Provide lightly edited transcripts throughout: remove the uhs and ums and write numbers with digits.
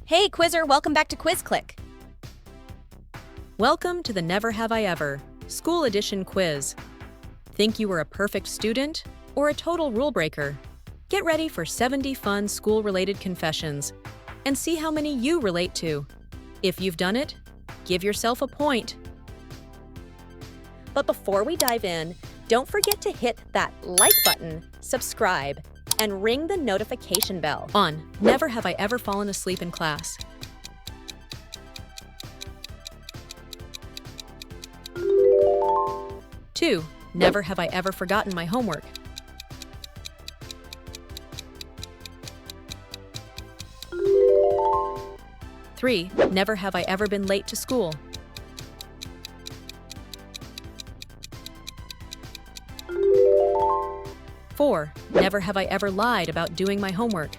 Hey, Quizzer, welcome back to QuizClick. Welcome to the Never Have I Ever School Edition quiz. Think you were a perfect student or a total rule breaker? Get ready for 70 fun school-related confessions and see how many you relate to. If you've done it, give yourself a point. But before we dive in, don't forget to hit that like button, subscribe, and ring the notification bell. On Never Have I Ever Fallen Asleep in Class. Two, Never have I ever forgotten my homework. 3, never have I ever been late to school. 4, never have I ever lied about doing my homework.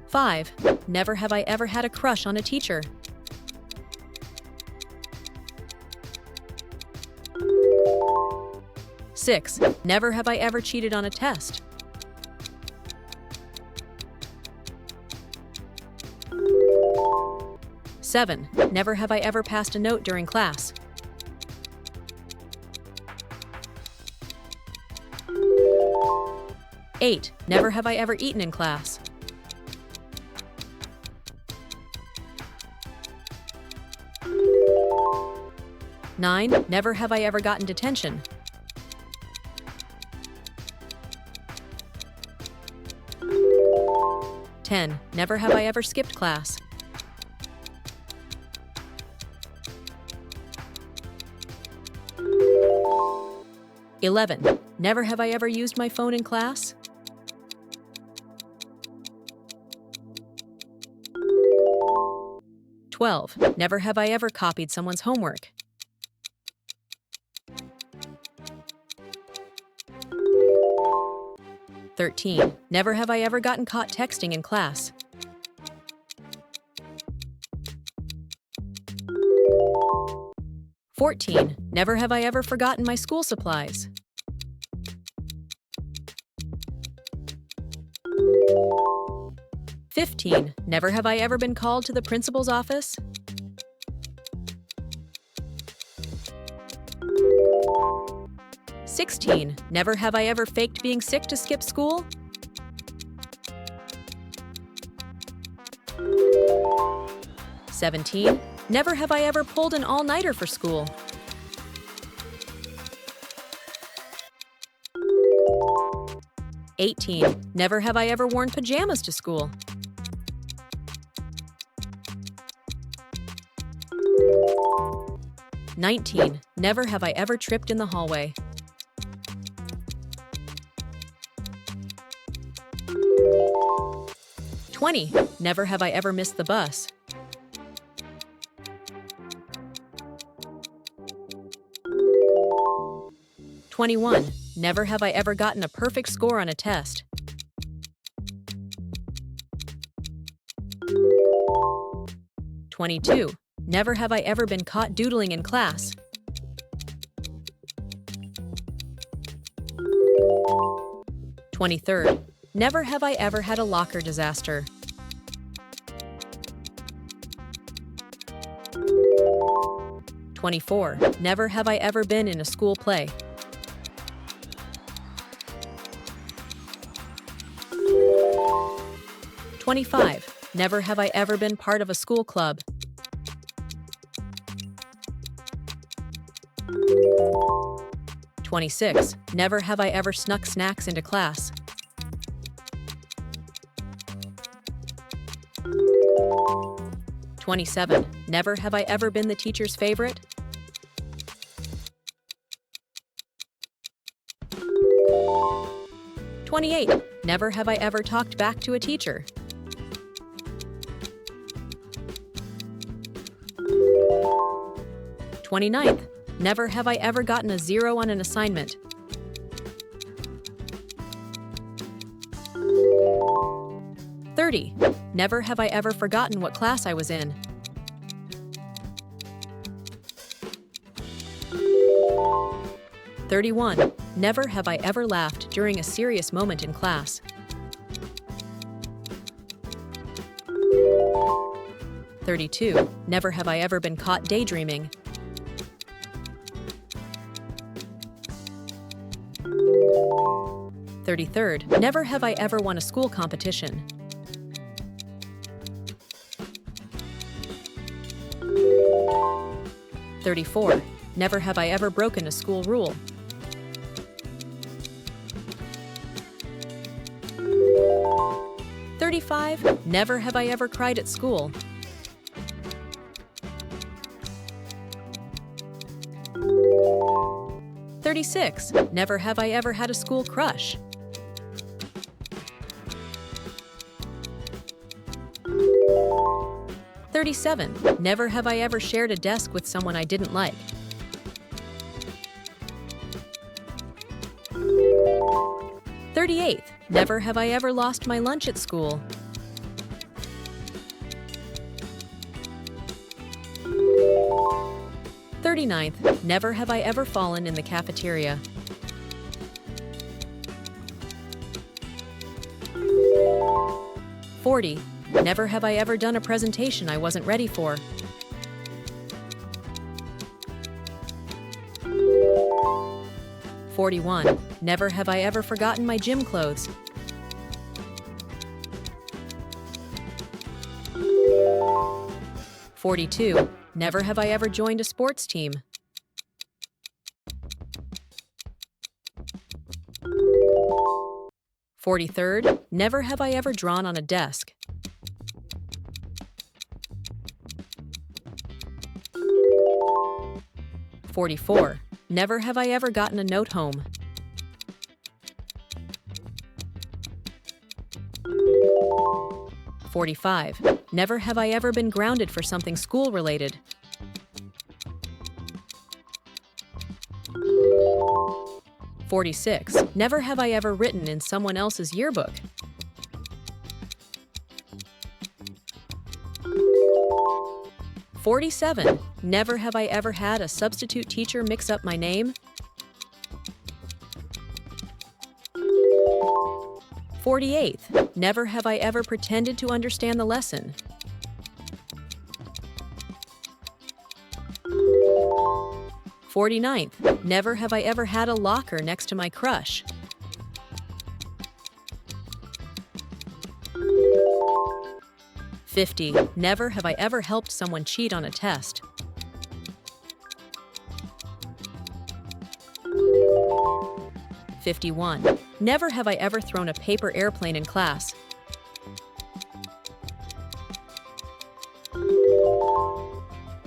5, never have I ever had a crush on a teacher. 6, never have I ever cheated on a test. 7, never have I ever passed a note during class. 8, never have I ever eaten in class. 9, never have I ever gotten detention. 10, never have I ever skipped class. 11, never have I ever used my phone in class. 12, never have I ever copied someone's homework. 13, never have I ever gotten caught texting in class. 14, never have I ever forgotten my school supplies. 15, never have I ever been called to the principal's office. 16, never have I ever faked being sick to skip school. 17, never have I ever pulled an all-nighter for school. 18, never have I ever worn pajamas to school. 19, never have I ever tripped in the hallway. 20, never have I ever missed the bus. 21, never have I ever gotten a perfect score on a test. 22, never have I ever been caught doodling in class. 23, never have I ever had a locker disaster. 24, never have I ever been in a school play. 25, never have I ever been part of a school club. 26, never have I ever snuck snacks into class. 27, never have I ever been the teacher's favorite. 28, never have I ever talked back to a teacher. 29th, never have I ever gotten a 0 on an assignment. 30, never have I ever forgotten what class I was in. 31. Never have I ever laughed during a serious moment in class. 32. Never have I ever been caught daydreaming. 33rd. Never have I ever won a school competition. 34. Never have I ever broken a school rule. 35. Never have I ever cried at school. 36. Never have I ever had a school crush. 37. Never have I ever shared a desk with someone I didn't like. 38. Never have I ever lost my lunch at school. 39th. Never have I ever fallen in the cafeteria. 40. Never have I ever done a presentation I wasn't ready for. 41. Never have I ever forgotten my gym clothes. 42. Never have I ever joined a sports team. 43rd. Never have I ever drawn on a desk. 44. Never have I ever gotten a note home. 45. Never have I ever been grounded for something school-related. 46. Never have I ever written in someone else's yearbook. 47. Never have I ever had a substitute teacher mix up my name. 48. Never have I ever pretended to understand the lesson. 49th. Never have I ever had a locker next to my crush. 50. Never have I ever helped someone cheat on a test. 51. Never have I ever thrown a paper airplane in class.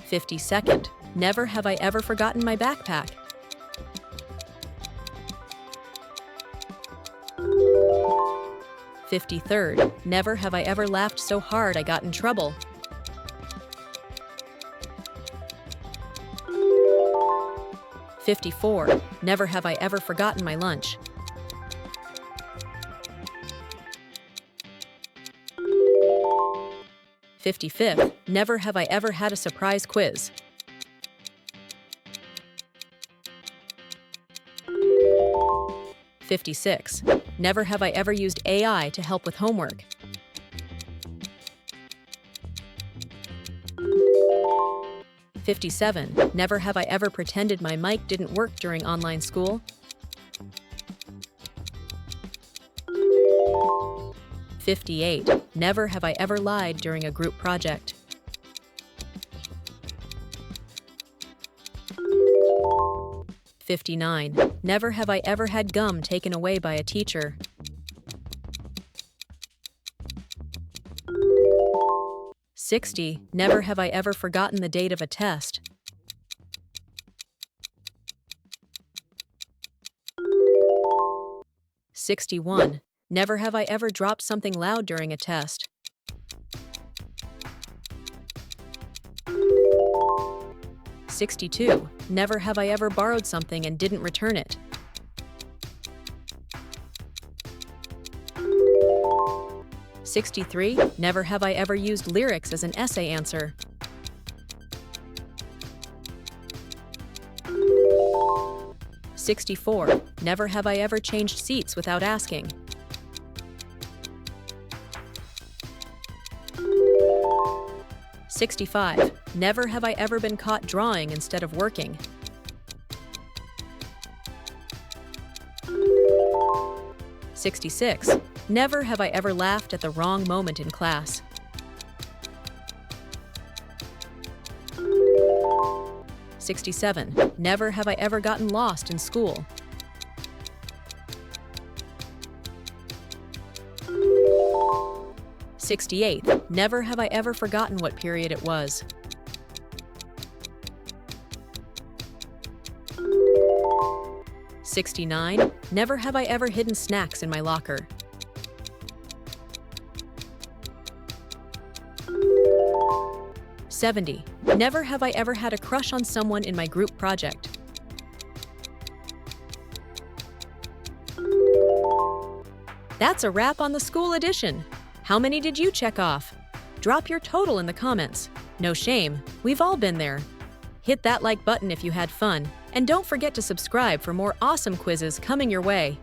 52nd. Never have I ever forgotten my backpack. 53rd. Never have I ever laughed so hard I got in trouble. 54. Never have I ever forgotten my lunch. 55th. Never have I ever had a surprise quiz. 56. Never have I ever used AI to help with homework. 57. Never have I ever pretended my mic didn't work during online school. 58. Never have I ever lied during a group project. 59. Never have I ever had gum taken away by a teacher. 60. Never have I ever forgotten the date of a test. 61. Never have I ever dropped something loud during a test. 62. Never have I ever borrowed something and didn't return it. 63. Never have I ever used lyrics as an essay answer. 64. Never have I ever changed seats without asking. 65. Never have I ever been caught drawing instead of working. 66. Never have I ever laughed at the wrong moment in class. 67. Never have I ever gotten lost in school. 68. Never have I ever forgotten what period it was. 69. Never have I ever hidden snacks in my locker. 70. Never have I ever had a crush on someone in my group project. 'That's a wrap on the school edition. How many did you check off? Drop your total in the comments. No shame, we've all been there. Hit that like button if you had fun, and don't forget to subscribe for more awesome quizzes coming your way.